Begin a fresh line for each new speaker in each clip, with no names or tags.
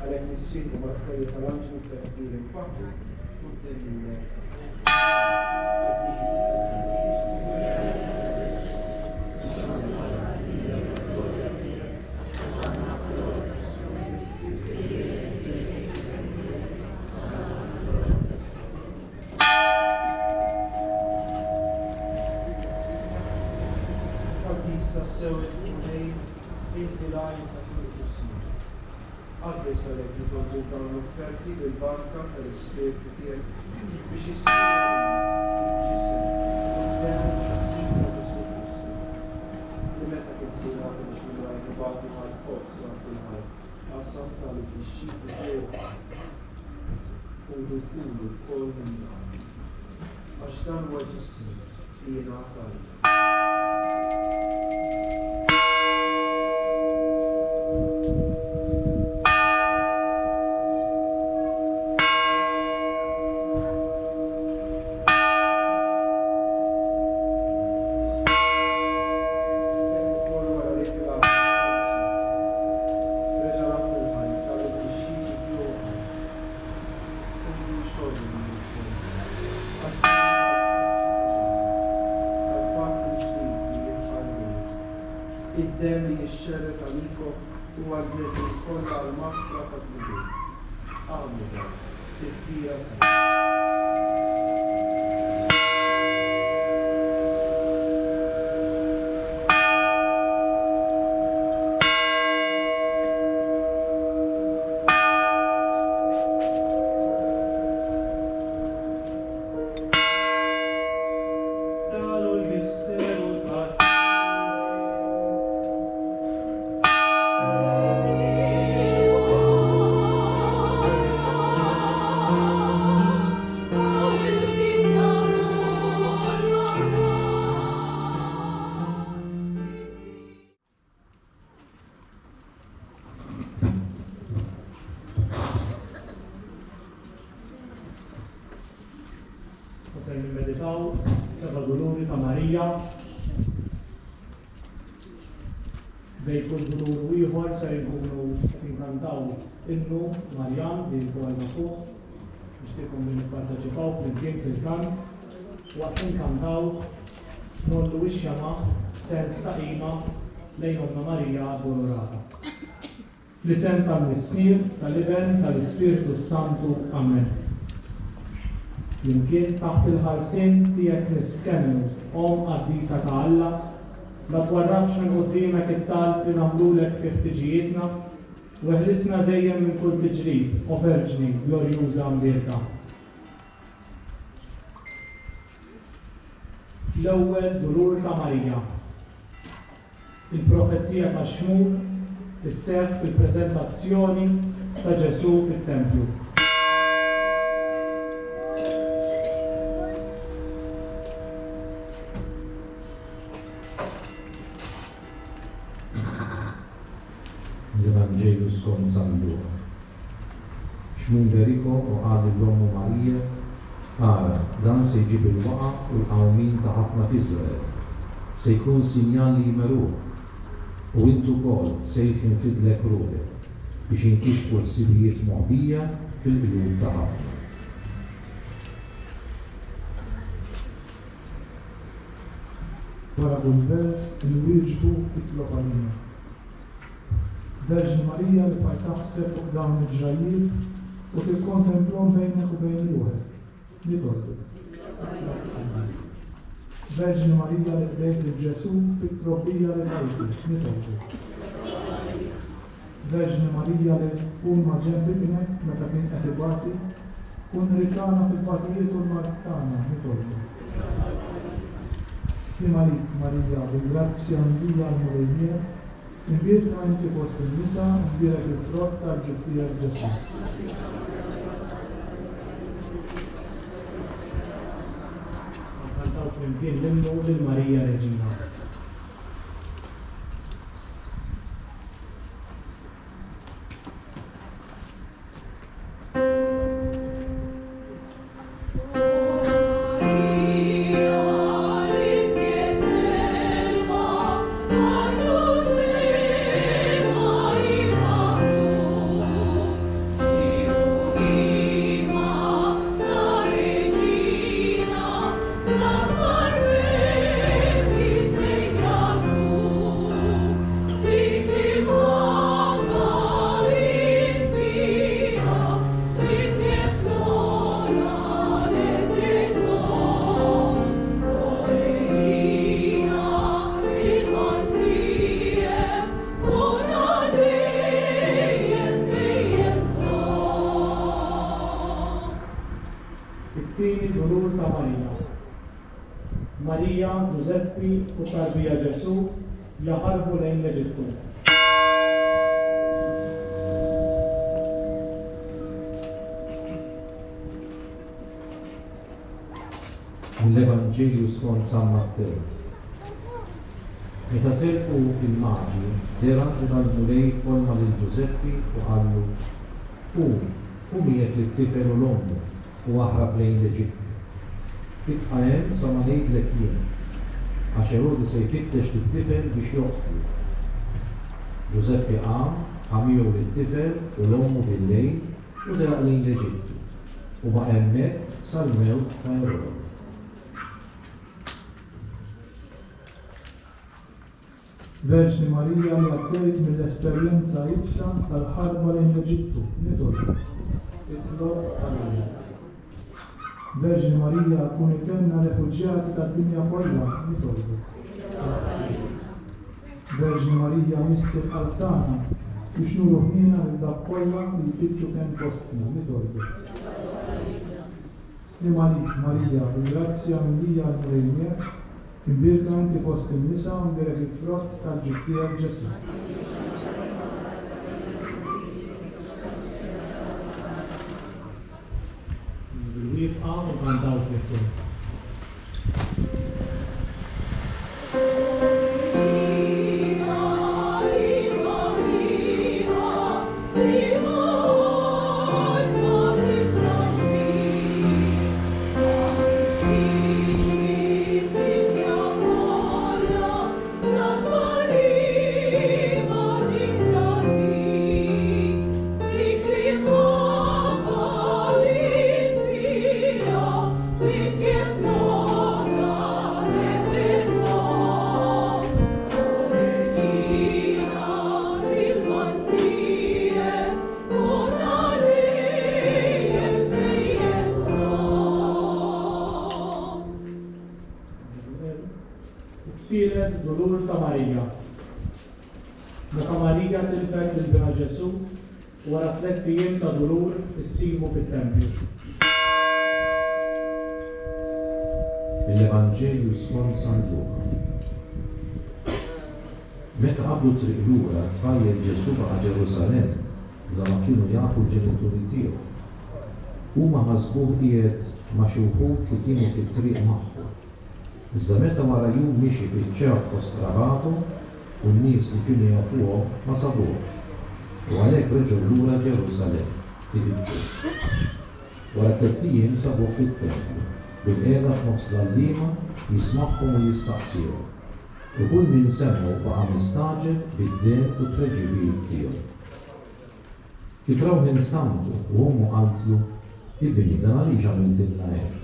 għalhekk nissibu mal-ħajja tal-anġlu fil-qbir infakru quddiem Għaddi salek jitolbu dawn l-offerti bil-barka tal-ispirtu tiegħek biex jisiru ġisem qudiem tas-Sinjur Ġesu Kristu. Li meta kien sinat biex minrajt nibgħatu mal-fuq sa kulħadd qasam tal-bixxi tiegħu kulu wkoll minna. Għax dan huwa ġisem li jingħataj. Id-dem li jixxerret għalikom u għadnet li kollha l-maħfra ta' tlubin. Għamlu dan, tifkira
se nimmeditaw seba' duluri ta' Marija. Bejn kull dulur u ieħor se nkunu inkantaw innu Marjan li jkollna fuq nixtieqkom li nipparteċipaw flimkien fil-kant waqt inkantaw nollu x-xama sens ta' qima lejn Omna Marija Addolorata. L-isem tal-Missier, tal-Iben, tal-Ispiritu Santu. Amen. Jimkien taħt il-ħarsien tiegħek nistkellmu Om Qaddisa ta' Alla, ma twarrabx minn quddiemek it-talb li nagħmlulek fi ħtiġijietna u eħlisna dejjem minn kull tiġrib, o Verġni glorjuża mbierka. L-ewwel dulur ta' Marija. Il-profezija ta' Xmur isseħħ fil-preżentazzjoni ta' Ġesu fit-Tempju.
L-Evanġelu skont San Luka. Xmur Veriko u qal l-Ommu Marija, ara, dan se jġib il-waqa u l-qawmin ta' ħafna f'Iżrael. Se jkun sinjal li jmeruh u intu wkoll se jinfidlek ruħek biex inkixfu ħsibijiet moħbija fil-qlub ta' ħafna.
Wara kull vers il-wieġbu itlob għalina. Verġni Marija li faj taħseb fuq dawn il-ġrajiet u tikkontemplhom bejnek u bejn ruħek. Nitolbu. Verġni Marija li bdejt il-Ġesu fit-trobbija li bdejtu. Nitolbu. Verġni Marija li tkun ma' ġenbi ibnek meta kien qed ibati, kun rikana fil-batijiet u l-mart tagħna. Nitolbu. Slima lik Marija bil-grazzja mdija l-mulejniet, inbirka inti fost il-nisa, inbirek il-frott tal-ġufija Ġesu.
Sankantaw flimkien l-innu lil-Marija Reġina. Giuseppi u tarbija Ġesu jaħarbu lejn l-Eġittu.
Mill-Evanġelju skont San Matteo. Meta telqu il-maġi, deraġġu tal-mulej forma lil Giuseppi u qallu: Qum miegħek lit-tifel u l-ommu u aħrab lejn l-Eġittu. Ibqa' hemm sa ma ngħidlek jien, għax Erodi se jfittex lit-tifel biex joqtlu. Giuseppi qam miegħu lit-tifel u l-ommu bil-lejl u deraq lejn l-Eġittu u baqa' hemmhekk sal-mewt ta' Erodi.
Verġni Marija li għaddejt mill-esperjenza ibsa tal-ħarba lejn l-Eġittu, nitolbu. Verġni Marija kun itenna refuġjati tad-dinja kollha, nitolbu. Verġni Marija missi l-qalb tagħna biex nuru ħmiena lil dak kollha li jfittxu kemm fostna, nitolbu. Slima lik Marija, bil-grazzja minn lija l-mulejniek, imbirka inti fost in-nisa u mbirek il-frott tal-ġib tiegħek Ġesu.
Bil-wifqa u kantaw fl-iktar. Tielet dulur ta' Marija. Meta Marija tilfet lil-bina Ġesu wara 3 ijiem ta' dulur issibu fit-tempju.
Mill-Evanġelju skont San Luka. Meta qablu triq lura tfajjel Ġesu baqa' Ġerusalemm da ma kienu jafu l-ġenituri tiegħu. Huma ħasbuh qiegħed ma' xi wħud li kienu fit-triq magħhom. Iżda meta wara jum mixi fiċ-ċerħ fost Rabatu u n-nies li kienu jafuhom ma sabuhx. U għalhekk reġgħu lura Ġerusalemm ifittxuh. Wara 3 ijiem sabuh fit-tempju, bil-qiegħda f'nofs l-għalliema jismagħhom u jistaqsihom. U kull min semmu baqa' mistaġeb bid-dehn u t-tweġibijiet tiegħu. Kif raw instantu u ommu qaltlu: Ibni, dan għaliex għamiltilna hekk?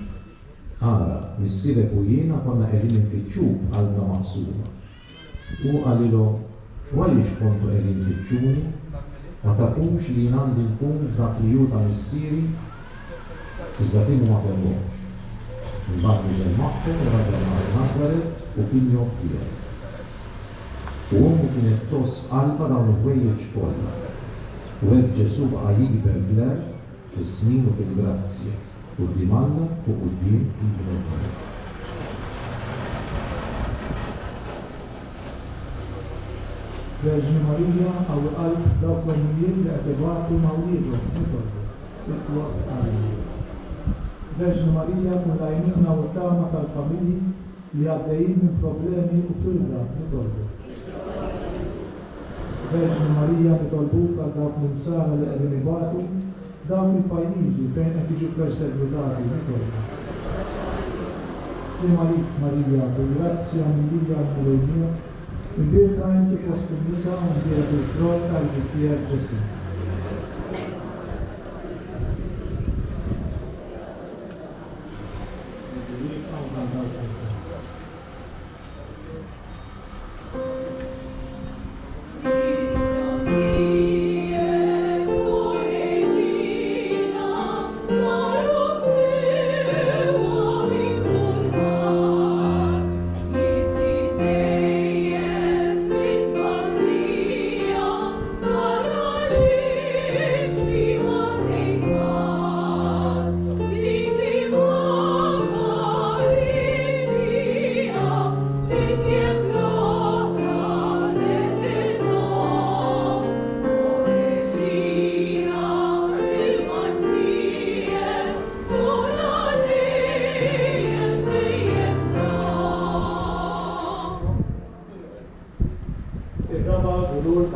Ara, missierek u jiena konna qegħdin infittxuk qalbna maqsuma. U qalilhom: Għaliex kontu qegħdin tfittxuni? Ma tafux li jien għandi nkun f'dak li hu ta' missieri? Iżda kienu ma fehmux. Imbagħad niżel magħhom u raġel mar Nażaret u kien joqtieq. U ommu kienet toss f'qalbha dawn il-ħwejjeġ kollha. U hekk Ġesu baqa' jikber fl-erd, fis-snin u fil-grazzja. Quddiem Alla u quddiem il-bnedmin.
Verġni Marija għaw qalb dawk l-ommijiet li qed ibatu ma' wliedhom, nitolbu. Itwa Alla. Verġni Marija kun l-għajnuna u t-tama tal-familji li għaddejjin minn problemi u firda, nitolbu. Verġni Marija nitolbuk għal dawk l-insara li qegħdin ibatu dawk il-pajjiżi fejn qed jiġu persegwitati, nitolbu. Slima lik Marija, bil-grazzja minn lija l-mulejniek, imbirka inti fost in-nisa u mbirek il-frott tal-ġib tiegħek Ġesu.
Thank you.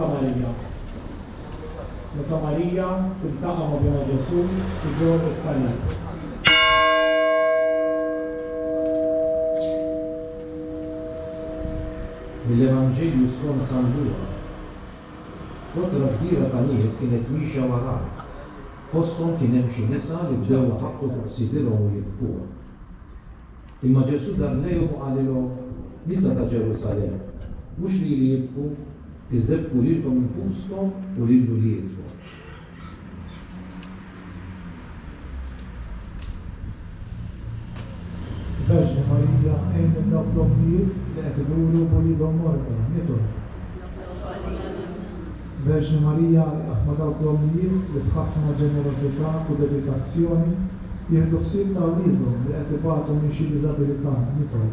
ta' Marija. Meta Marija tiltaqa' ma' Bina Ġesu ġew is-salib.
Mill-Evanġelju skont San Luka. Fotra kbira ta' nies kienet mixja warah. Fosthom kien hemm xi nisa li bdew ħaqqu fuq sidilhom u jibkuha. Imma Ġesu dar lejhom u qalilhom: nisa ta' Ġerusalemm, mhux li jibku, iżda bku lilkom infuskom u lil wliedkom.
Verġni Marija għajn dawk l-ommijiet li qed iduru b'wliedhom morda, nitol. Verġni Marija għafma dawk l-ommijiet li b'ħafna ġenerosità u dedikazzjoni jieħdu ħsieb ta' wliedhom li qed ibatu minn xi diżabilità, nitol.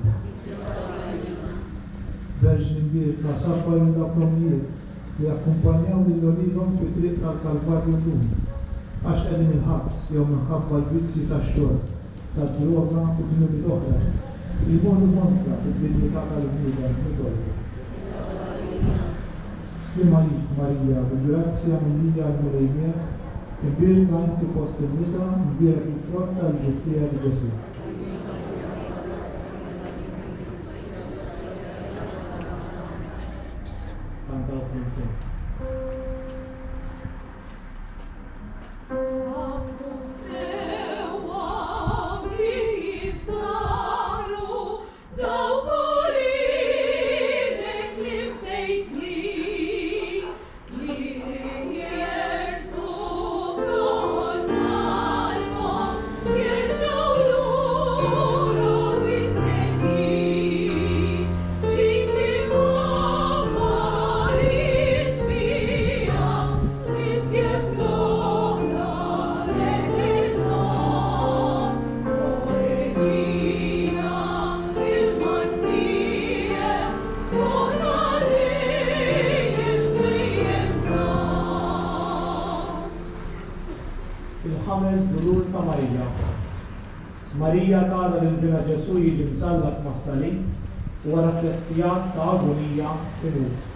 Verġni mbierka sabba lil dawk l-ommijiet li akkumpanjaw lil wliedhom fit-triq tal-Kalvarju llum għax qegħdin il-ħabs jew minħabba l-vizzji tax-xorb, tad-droga u knubi oħra li jmorru kontra id-dinjità tal-bniedem nitolbu. Slima lik Marija, bil-grazzja minnija l-mulejmiek, imbierka inti fost il-nisa, imbierek il-frott tal-ġuftija li Ġesu.
Kantaw flimkien. Il-ħames dulur ta' Marija. Marija tara lil Bina Ġesu jiġi msallaq mas-salib u wara 3 sigħat ta' agonija imut.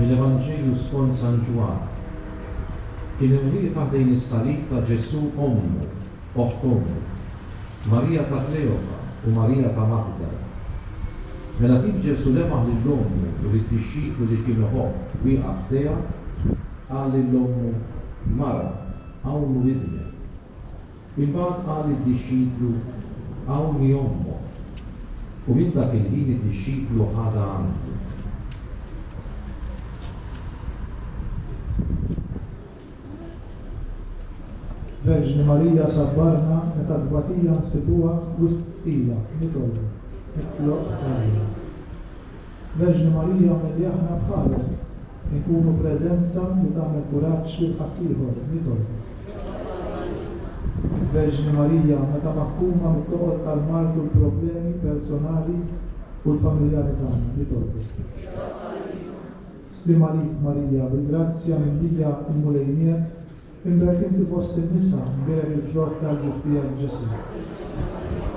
Mill-Evanġelju skont San Ġwan. Kien hemm wieqfa ħdejn is-salib ta' Ġesu ommu, oħt ommu, Marija ta' Kleofa u Marija ta' Magdala. Mela kif Ġesu lemaħ lill-ommu u lid-dixxiklu li kienu ħobb wieqa' ħdejha, qal lill-ommu: Mara, hawn widnek. Imbagħad qal lid-dixxiklu: hawnni ommok. U minn dak il-ħin id-dixxiklu ħada għandu.
Verġni Marija sabbarna meta d-dbatija nsibuha wisq ilha nitolbu. Verġni Marija milli aħna bħalek nkunu preżenza li tagħmel kuraġġ lil ħaddieħor nitolbu. Verġni Marija meta maħkuma mit-toqgħod tal-mard u l-problemi personali u l-familjari tagħna nitolbu. Slima lik Marija, bil-grazzja minnija l-mulejmiek, imbagħad inti fost in-nisa imbagħad il-frott tal-ġuftija l-Ġesu.
Maria,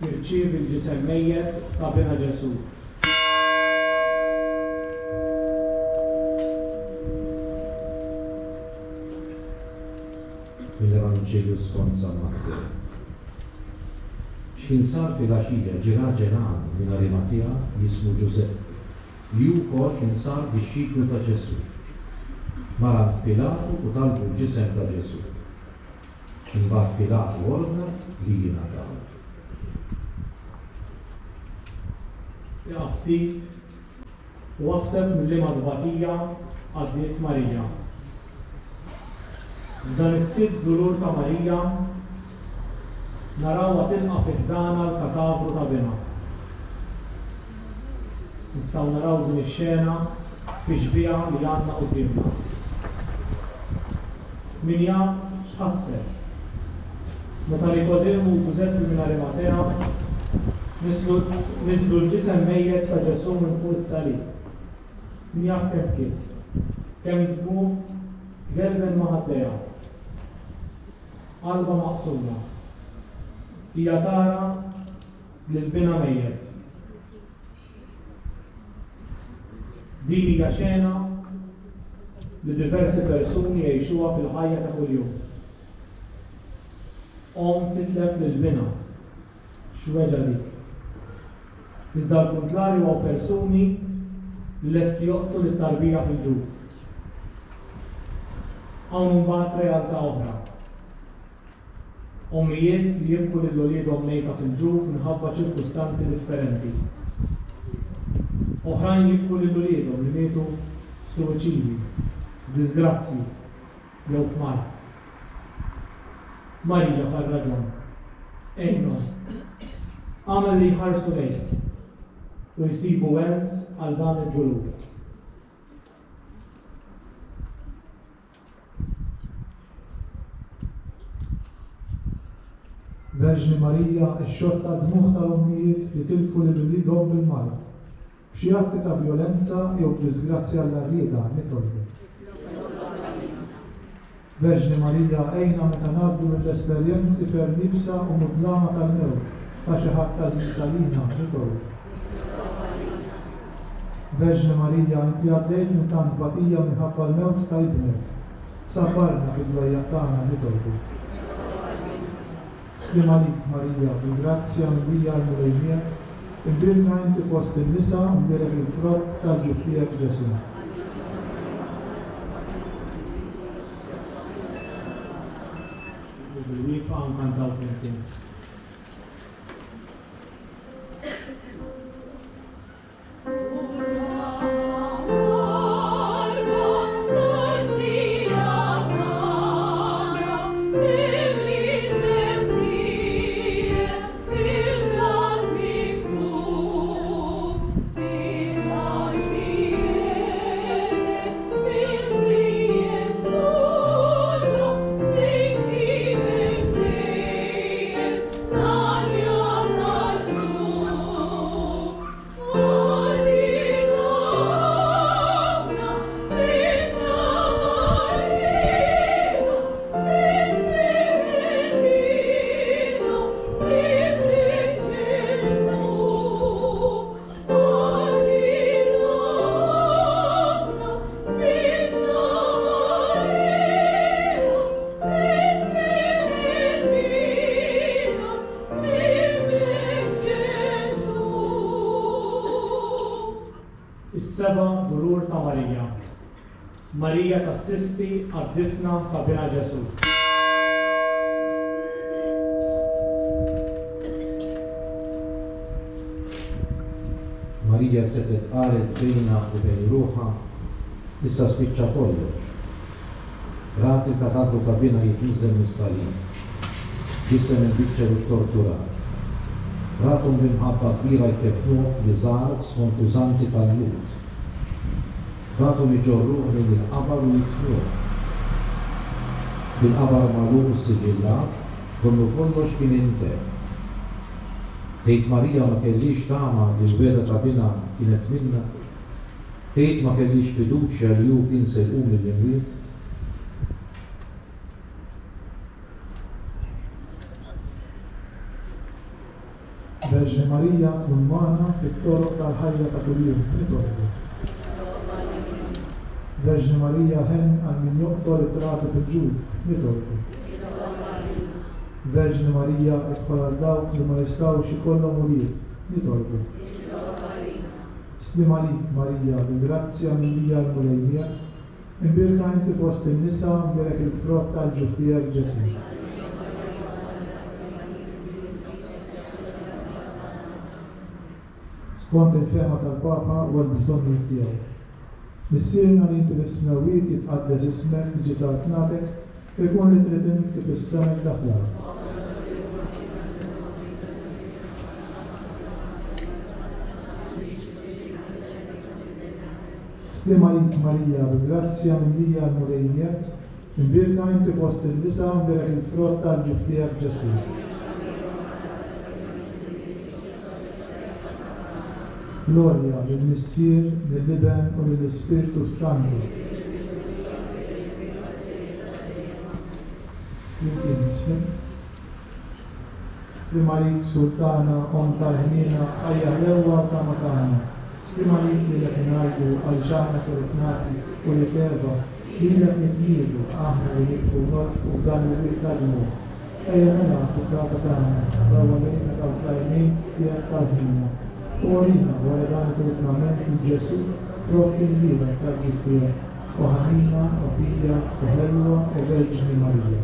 tirċievi l-ġisem mejjed ta' bina Ġesu.
Mill-Evanġelju skont San Matteo. X'kien sar fil-għaxija ġie raġel minn Arimatija jismu Ġusepp, li wkoll kien sar dix-xiklu ta' Ġesu. Mar Pilatu u talbu l-ġisem ta' Ġesu. Imbagħad Pilatu ordna li jingħataw.
Ftit u aħseb mill-liema dbatija għaddiet Marija. F'dan is-sitt dulur ta' Marija narawha tilqa' fiħdana l-katavru ta' bina. Nistgħu naraw din ix-xena fi xbieħa li għandna qudiemna. Min jaf x'ħasset. Meta Nikodemu u Ġuseppe minn Arimatea niżlu l-ġisem mejjed ta' Ġesu minn fuq is-salib. Min jaf kemm kien. Kemm tmur gelben ma' ħaddejha. Qalba maqsuma. Hija tara li l-bina mejjed. Din hija xena li diversi persuni jgħixuha fil-ħajja ta' kuljum. Titlef lill-bina. X'weġa dik. Iżda l-kuntrarju huwa persuni li lesti joqtu lit-tarbija fil-ġuf. Hawn imbagħad realtà oħra. Ommijiet li jibku lill-uliedhom mejta fil-ġuf minħabba ċirkustanzi differenti. Oħrajn jibku lill-uliedhom li mietu f'suwiċidi, disgrazzi, jew f'mart. Marija far-raġun. Ejno, għamel li jħarsu lejn u jsibu wens għal dan il-ġulur.
Verġni Marija x-xotta dmuħ tal-ommijiet li tilfu lill-uliedhom bil-mart. B'xi atti ta' violenza jew disgrazzja għall-arrieda nitolbu. Verġni Marija ejna meta ngħaddu mill-esperjenzi fer nibsa u mudlama tal-mewt ta' xi ħadd għażiż għalina nitolbu. Verġni Marija inti għaddejt minn tant batija minħabba l-mewt ta' ibnek. Sabbarna fid-dwejjaq tagħna nitolbu. Slim għalik Marija, bil-grazzja mdija l-mulejniek, imbrilna inti fost in-nisa u mbirek il-frott tal-ġuf tiegħek Ġesu.
Bil-wifa nkantaw flimkien. Is-seba' dulur ta' Marija. Marija tassisti għad-difna ta' bina Ġesu.
Marija setet qalet bejna u bejn ruħha, issa spiċċa kollox. Rati il-katavru ta' bina jitniżżel mis-salib. Jisem il-biċċer u torturat. Ratum b'imħabba kbira jkeffnuh fl-iżgħar skont użanzi tal-lut. Ratum iġorruh lejn il-qabar u jitfnuh. Bil-qabar magħluq is-siġillat, donnu kollox kien intemm. Tgħid Marija ma kellix tama li l-beda ta' bina kienet minnha. Tgħid ma kellix fiduċja li hu kien se jqum mill-imwiet.
Verġni Marija kun magħna fit-toroq tal-ħajja ta' kuljum, nitolbu. Verġni Marija ħen għal min joqtol it-trati fil-ġud, nitolbu. Verġni Marija idħol għal dawk li ma jistgħux ikollhom ulied, nitolbu. Slim għalik Marija, bil-grazzja minn l-mulejnija, imbirka inti fost in-nisa mbirek il-frott tal-ġuf tiegħek Ġesu. Skont il-fema tal-Papa u l-bżonni tiegħu. Missierna li inti l-ismewit jitqaddes ismek li ġisar tnatek, ikun li trid int kif is-semek daflar. Slim għalik Marija, bil-grazzja minn l-mulejnija, imbirka inti fost in-nisa mbirek il-frott tal-ġuf tiegħek Ġesu. Gloria lill-Missier, lill-Iben u lill-Ispiritu Santu. Slim għalik Sultana, Om tal-ħnina, ħajja l-ewwa ta' matana. Slim għalik li l-ħinajdu għal-ġana fil-fnati u l-teva, li l-ħnitnidu aħna li nibqu norfu dan l-wiqtadmu. Ejja mela fukrata tagħna, dawa lejna tal-flajmin tiegħek tal-ħnina. U għalina għal dan il-firmament il-Ġesu frott il-lira tal-ġuf tiegħek u ħanina u pija u ħelwa u Verġni Marija.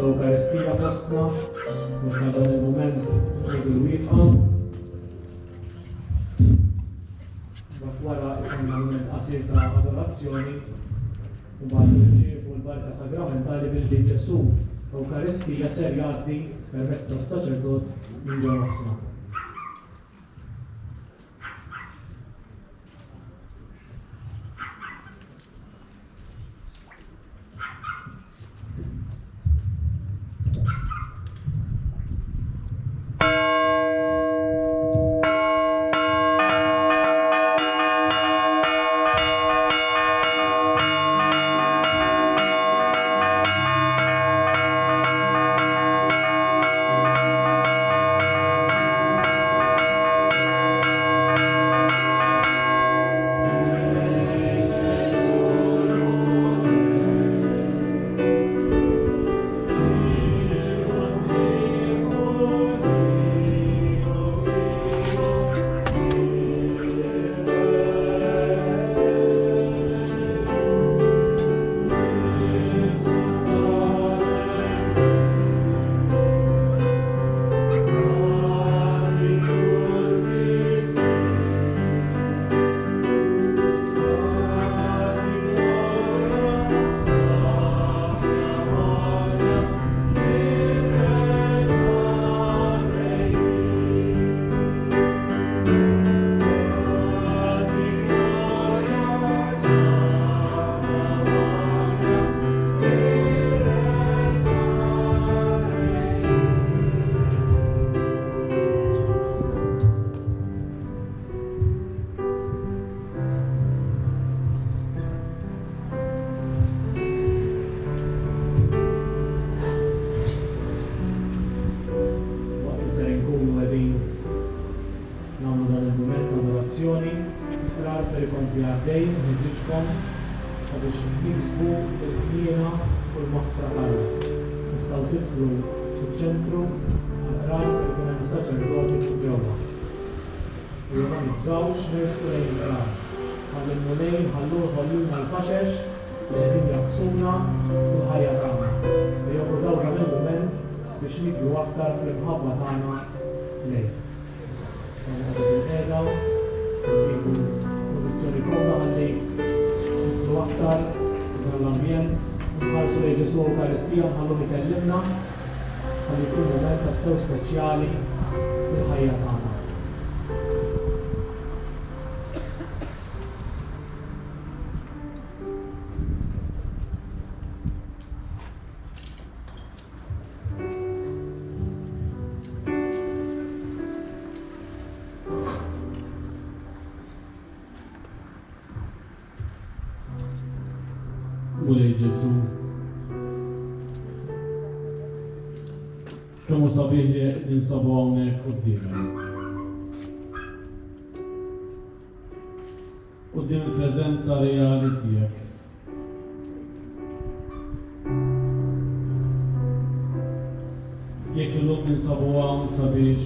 Eukaristija fostna, meta dan il-moment il-wifqa. Wara ikonna moment qasir ta' adorazzjoni u bħal ġiefu l-barka sagramentali bil-din Ġesu. Eukaristija ser jgħaddi permezz tas-saċerdot minn ġo nofsna.
il-votazzjoni, il-qrar se jkompli għaddej, nħeġġiġkom sabiex jiksbu il-ħmiera u l-moħtra ħarra. Tistgħu tidħlu fiċ-ċentru għal-qrar se jkun hemm saċerdoti fuq ġewwa. U ma nibżgħux nersqu lejn il-qrar. Ħalli l-mulejn ħalluna l-faxex li qegħdin jaqsuna fil-ħajja tagħna. Li jużaw dan il-mument biex nibju aktar fl-imħabba tagħna lejh. Għadu bil-qeda, nsibu pożizzjoni komda ħalli nitlu aktar dan l-ambjent, nħarsu lejn Ġesu Ewkaristija nħallu nikellimna ħalli jkun mument tassew speċjali fil-ħajja tagħna.
Mulej Ġesu, kemm hu sabiħ li ninsabu hawnhekk quddiemek. Quddiem il-preżenza reali tiegħek. Jekk illum ninsabu hawn sabiex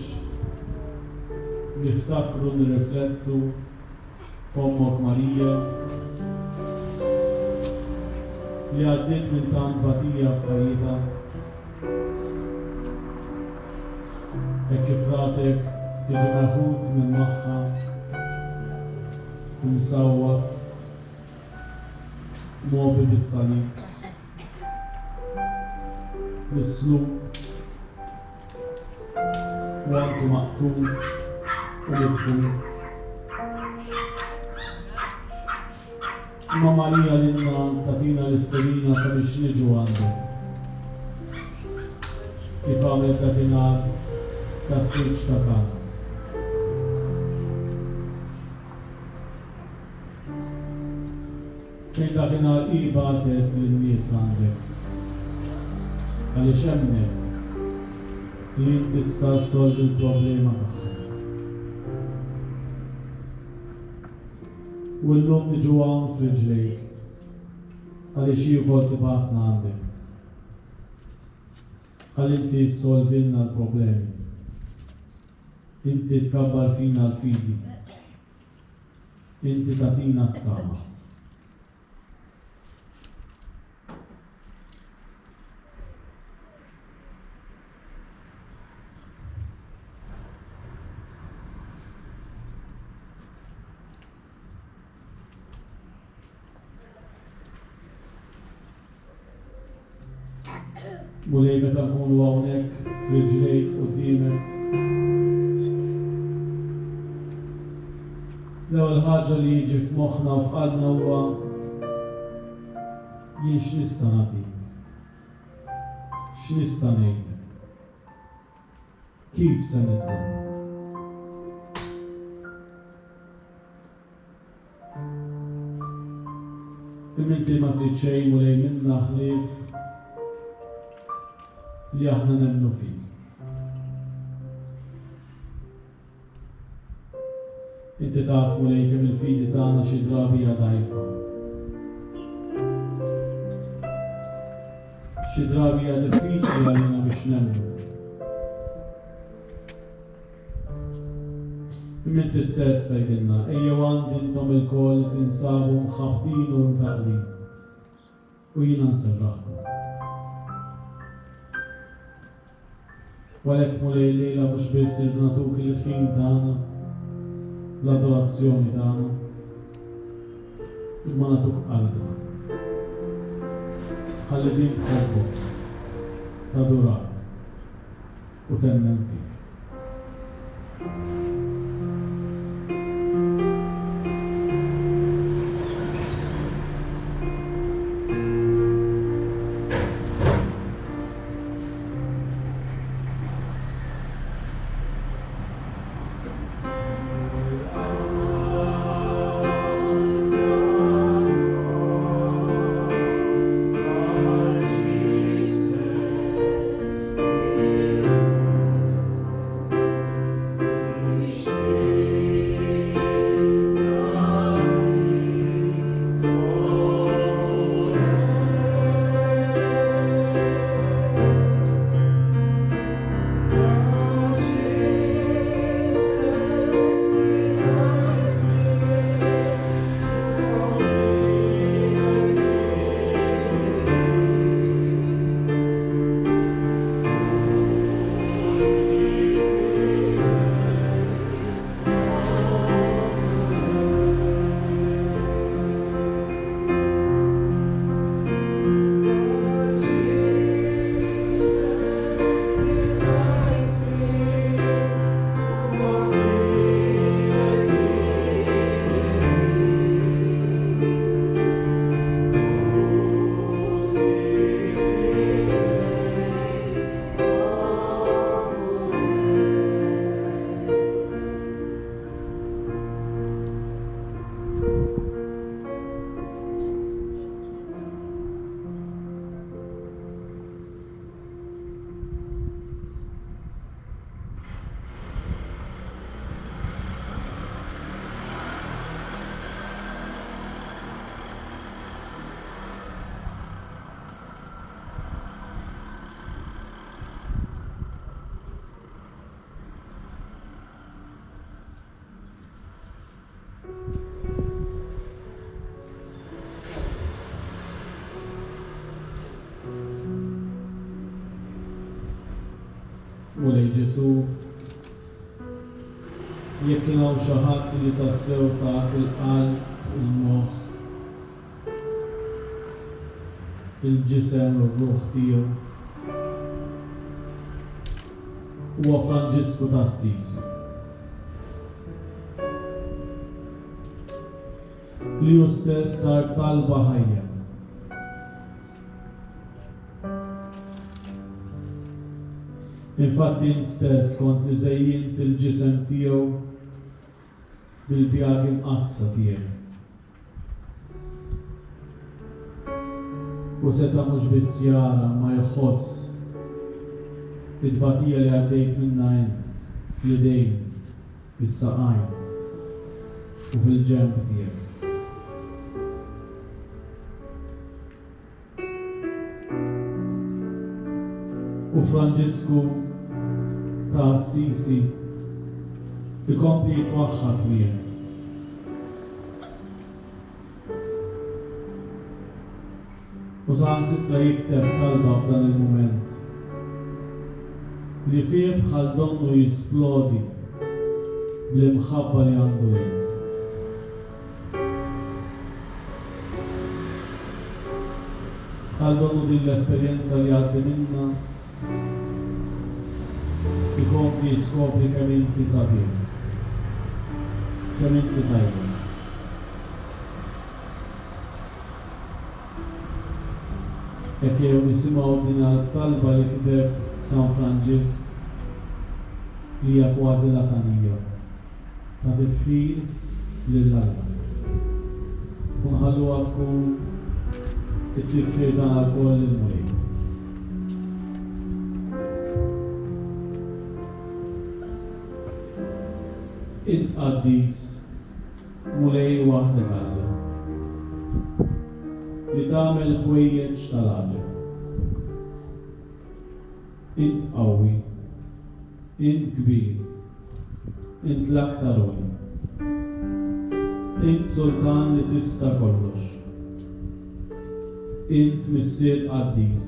niftakru nirriflettu f'Ommok Marija li għaddiet minn tant batija f'ħajjitha. Hekk kif ratek tiġi meħud minn magħha u msawwaq mobi bis-salib. Mislub u anke maqtul u mitfun. Ma Marija l-inna tatina l-isterina sabiex niġu għandek. Kif għamlet dakinhar tat-triċ ta' kan. Fejn dakinhar ibatet lin-nies għandek. Għaliex hemmnet li inti tista' solvi l-problema tagħha. U l-lum niġu għan f'riġlejk, għaliex jibgħod tibatna għandek. Għal inti solvinna l-problemi. Inti tkabbar fina l-fidi. Inti tatina t-tama. Mulej meta nkunu hawnhekk f'riġlejk quddiemek. L-ewwel ħaġa li jiġi f'moħħna u f'qalbna huwa jien x'nista' nagħtik. X'nista' ngħidlek. Kif se nidhom. Kemm inti ma trid xejn mulej minna ħlief li aħna nemnu fih. Inti taf mulej kemm il-fidi tagħna xi drabi hija dgħajfa. Xi drabi hija diffiċli għalina biex nemnu. Inti stess tgħidilna ejjew għandi intom il-koll tinsabu mħabbtin u mtaqlin. U jiena nserraħkom. Walek mulej lejla mhux biss natuk il-ħin tagħna, l-adorazzjoni tagħna, imma natuk qalbna. Ħalli din tħobbok, tadurak u temmen fik. Ġesu jekk kien hawn xi ħadd li tassew ta' il-qalb il-moħħ il-ġisem u r-ruħ tiegħu huwa Franġisku ta' Assisi. Li hu stess sar talba ħajja. Infatti int stess kont li żejjint il-ġisem tiegħu bil-pjagi mqazza tiegħek. U seta' mhux biss jara ma jħoss id-tbatija li għaddejt minnha int fl-idejn, fis-saqajn u fil-ġenb tiegħek. U Franġisku ta' Assisi ikompli jitwaħħad miegħek. U saħansitra jikteb talba f'dan il-mument li fih bħal donnu jisplodi bl-imħabba li għandu lejk. Bħal donnu din l-esperjenza li għaddi minna ikompli jiskopri kemm inti sabiħ, kemm inti tajba. Hekk jew nisimgħu din talba li kiteb San Franġisk li hija kważi latanija ta' tifħir lill-Alla. U nħalluha tkun it-tifħir tagħna lkoll lil-Mulej. Int qaddis Mulej waħdek Alla li tagħmel ħwejjeġ tal-għaġeb. Int qawwi, int kbir, int l-aktar għoli. Int sultan li tista' kollox. Int missier qaddis,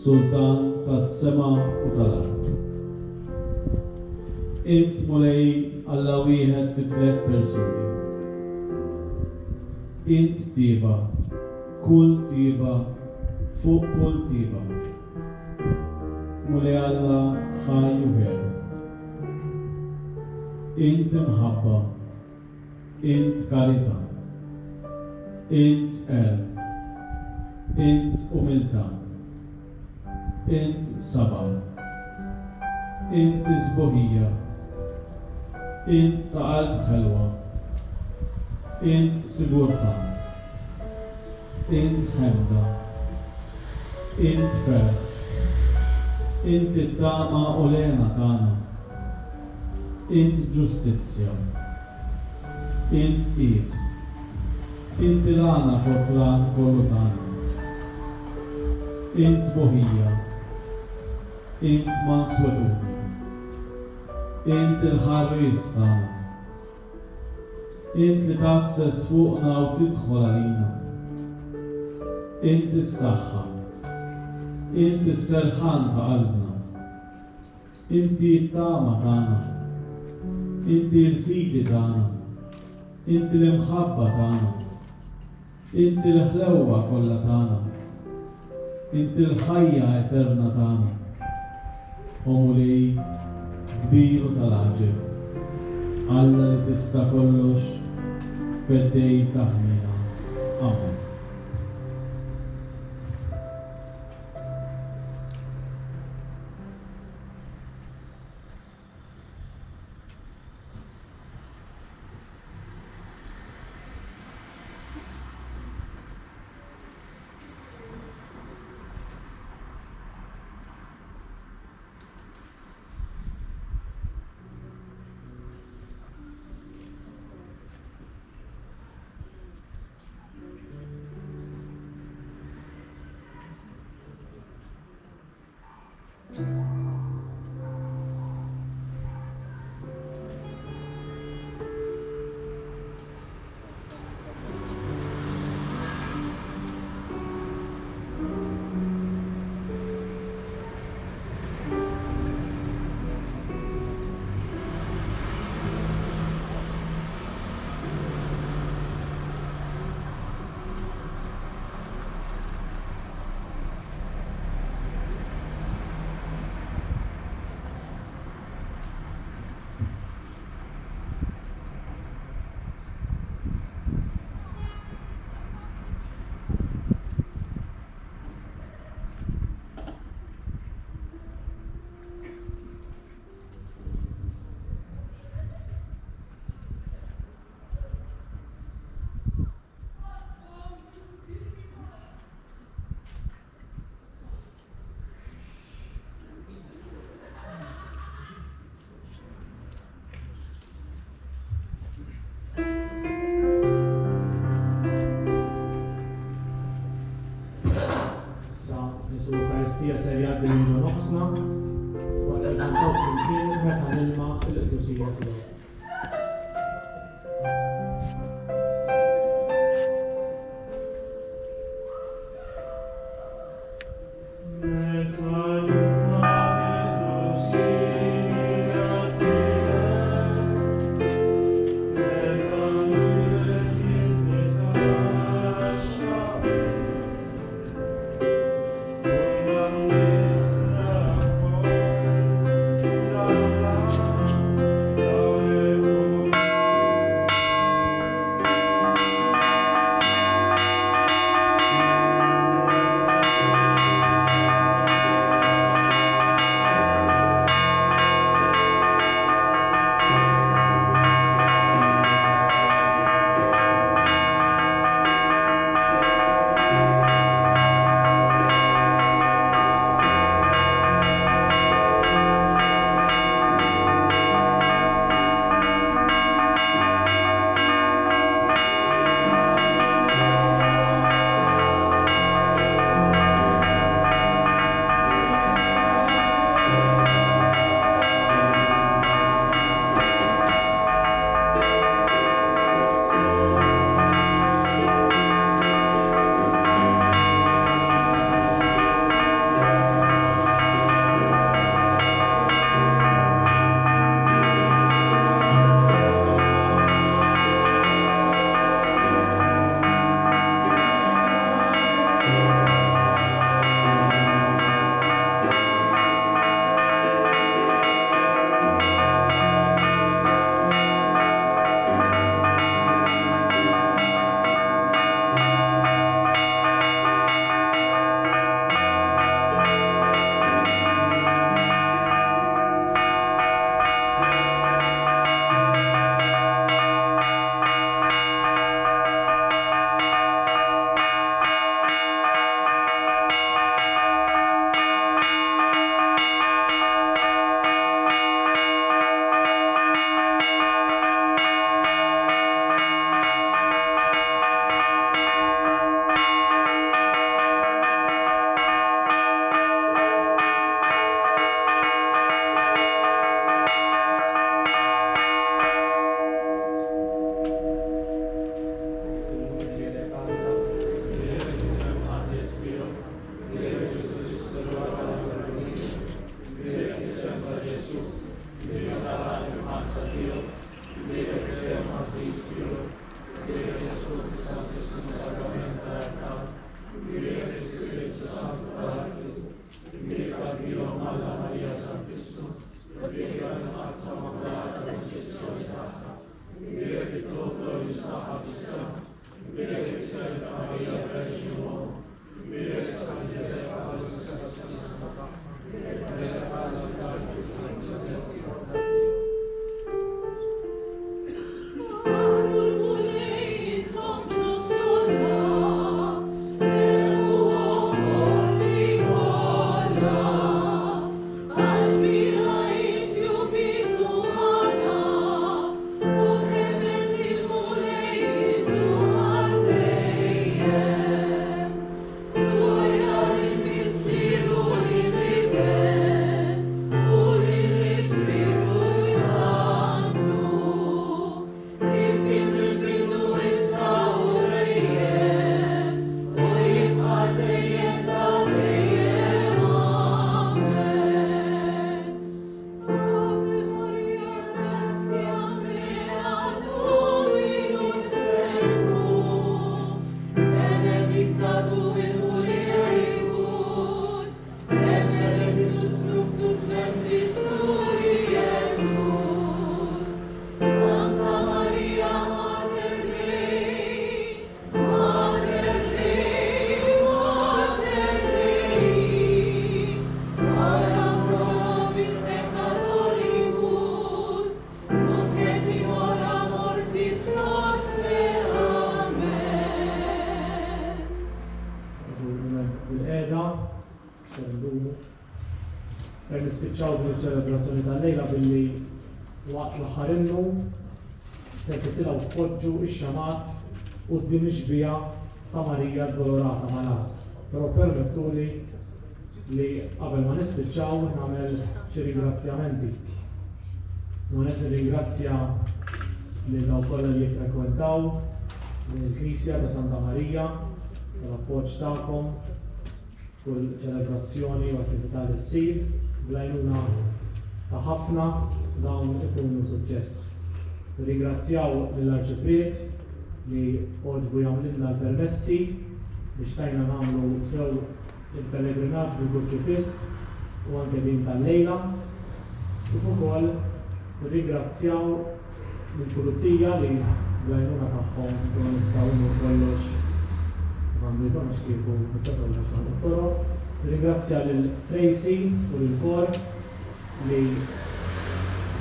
sultan tas-sema u tal-ard. Int Mulej Alla wieħed fi 3 persuni. Int tieba, kull tieba, fuq kull tieba. Mulej Alla ħaj u veru. Int imħabba, int karità, int elf, int umiltà, int sabar, int isbuħija, int ta' qalb ħelwa, int sigurtà, int ħemda, int ferħ, int it-tama u lena tagħna, int ġustizzja, int qis, int il-għana kotran kollu tagħna, int sbuħija, int manswetuni, int il-ħarris tagħna, int li tasses fuqna u tidħol għalina, int is-saħħa, int is-serħan ta' qalbna, inti t-tama tagħna, inti l-fidi tagħna, inti l-imħabba tagħna, inti l-ħlewwa kollha tagħna, inti l-ħajja eterna tagħna. U Mulej kbiru tal-għaġeb, Alla li tista' kollox f'eddej taħmina. Amen.
l-Ewkaristija ser jgħaddi minn ġo noqsna, waqt li kantaw flimkien meta nilmaħ il-qdusija tiegħu. ser nispiċċaw din iċ-ċelebrazzjoni tal-lejla billi waqt l-aħħar innu ser titilgħu tpoġġu x-xamat quddiem ix-xbija ta' Marija d-Dolorata Malat. Però permettuli li qabel ma nispiċċaw nagħmel xi ringrazzjamenti. Qed nirringrazzja lil dawk kollha li jiffrekwentaw il-Knisja ta' Santa Marija tal-appoġġ tagħkom kull ċelebrazzjoni u attività li ssir bl-għajnuna ta' ħafna dawn ikunu suċċess. Nirringrazzjaw lill-Arċipriet li oġbu jagħmlilna l-permessi biex stajna nagħmlu sew il-pellegrinaġġ bil-Kruċifiss u anke din tal-lejla. Kif ukoll nirringrazzjaw lill-Pulizija li bl-għajnuna tagħhom kienu nistgħu nagħmlu kollox għandu jkollna xkieku bit-toroq biex nagħmlu t-toroq. Nirringrazzja lil Tracy u lil Kor li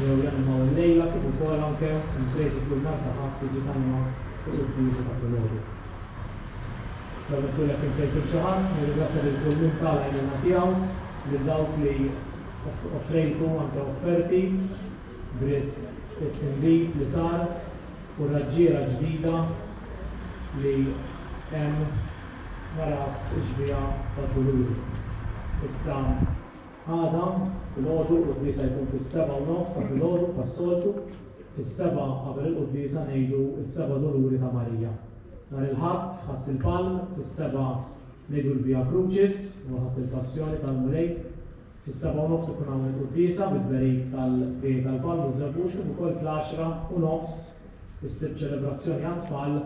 ġew jagħmlu l-lejla kif ukoll anke Tracy kull narta ħadd tiġi tagħmilha il-quddiesa ta' filgħodu. Permettu jekk insejtu xi ħadd, nirringrazzja lil kull tal-għajnuna tiegħu lil dawk li offrejtu anke offerti bris it-tindif li sar u raġġiera ġdida li hemm ras ixbija tad-duluri. Issa għada filgħodu l-quddiesa jkun fis-7:09 ta' filgħodu tas-soltu, fis-7 qabel il-quddiesa ngħidu s-7 Duluri ta' Marija. Nhar il-Ħadd ħadd il-Palm, fis-7 ngħidu l-Via Crucis u ħadd il-Passjoni tal-Mulej. Fis-7:09 ikun hawn il-quddiesa bit-tberik tal-Fej tal-Palm u żabbux kif ukoll fl-10:09 issir ċelebrazzjoni għat-tfal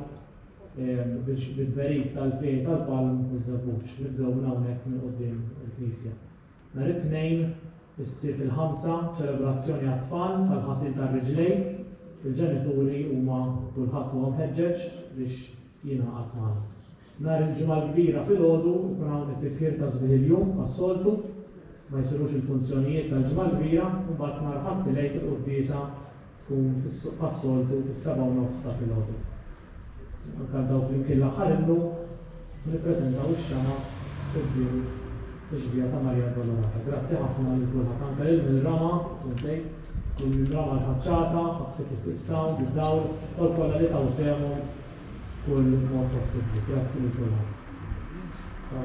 bit-tberik tal-Fej tal-Palm u żabbux. Nibdew minn hawnhekk minn quddiem il-Knisja. Nhar it-Tnejn issir fil-5 ċelebrazzjoni għat-tfal tal-ħasil tar-riġlejn. Il-ġenituri huma kulħadd huwa mħeġġeġ biex jingħaqad magħna. Nhar il-ġimgħa l-kbira filgħodu ikun hawn it-tifħir ta' żbiħ-il-jum għas-soltu, ma jsirux il-funzjonijiet tal-ġimgħa l-kbira, u mbagħad nhar ħadd ilgħid il-quddiesa tkun għas-soltu fis-7:09 ta' filgħodu. Anke daw flimkien l-aħħar illu nippreżentaw ix-xama quddiem ix-xbija ta' Marija Addolorata. Grazzi ħafna lil kulħadd anke lil Milrama, nsejt, il-drama l-facċata, ħassib il-sound, il-dawl, u kolla li taw semu kull mod possibli. Grazzi li kulħadd. Staw